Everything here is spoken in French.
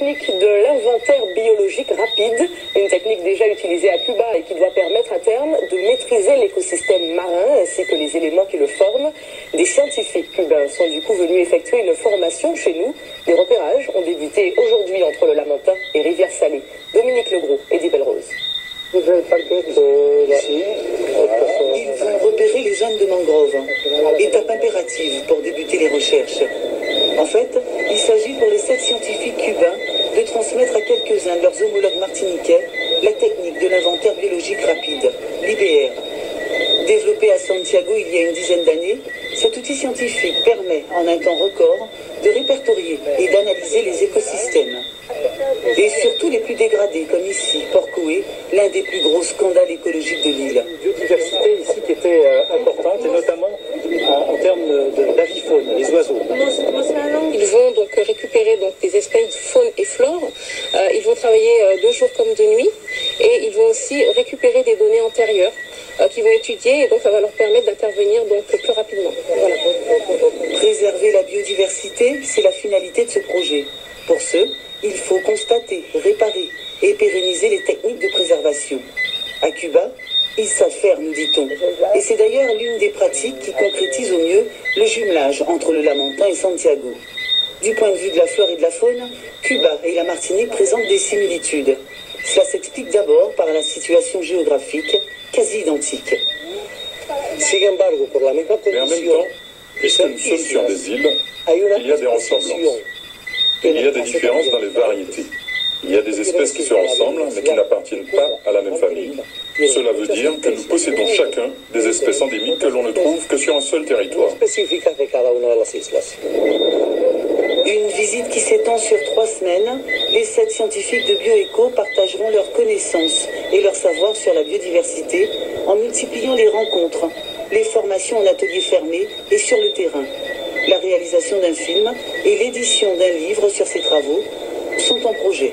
technique de l'inventaire biologique rapide, une technique déjà utilisée à Cuba et qui doit permettre à terme de maîtriser l'écosystème marin ainsi que les éléments qui le forment. Des scientifiques cubains sont du coup venus effectuer une formation chez nous. Les repérages ont débuté aujourd'hui entre le Lamentin et Rivière-Salée. Dominique Legros et Di Belrose. Ils vont repérer les zones de mangrove, étape impérative pour débuter les recherches. En fait, il s'agit pour les 7 scientifiques cubains de transmettre à quelques-uns de leurs homologues martiniquais la technique de l'inventaire biologique rapide, l'IBR. Développé à Santiago il y a une dizaine d'années, cet outil scientifique permet, en un temps record, de répertorier et d'analyser les écosystèmes. Et surtout les plus dégradés, comme ici, Porcoé, l'un des plus gros scandales écologiques de l'île. Une biodiversité ici qui était importante, et notamment en termes d'avifaune, les oiseaux. Ils vont donc récupérer des espèces de faune et flore. Ils vont travailler de jour comme de nuit, et ils vont aussi récupérer des données antérieures qu'ils vont étudier, et donc ça va leur permettre d'intervenir plus rapidement. Voilà. Préserver la biodiversité, c'est la finalité de ce projet. Pour ce, il faut constater, réparer et pérenniser les techniques de préservation. À Cuba, ils savent faire, nous dit-on. Et c'est d'ailleurs l'une des pratiques qui concrétise au mieux le jumelage entre le Lamentin et Santiago. Du point de vue de la flore et de la faune, Cuba et la Martinique présentent des similitudes. Cela s'explique d'abord par la situation géographique quasi identique. Mais en même temps, puisque nous sommes sur des îles, il y a des ressemblances. Il y a des différences dans les variétés. Il y a des espèces qui se ressemblent, mais qui n'appartiennent pas à la même famille. Cela veut dire que nous possédons chacun des espèces endémiques que l'on ne trouve que sur un seul territoire. Une visite qui s'étend sur 3 semaines, les 7 scientifiques de Bioéco partageront leurs connaissances et leur savoir sur la biodiversité en multipliant les rencontres, les formations en ateliers fermés et sur le terrain. La réalisation d'un film et l'édition d'un livre sur ces travaux sont en projet.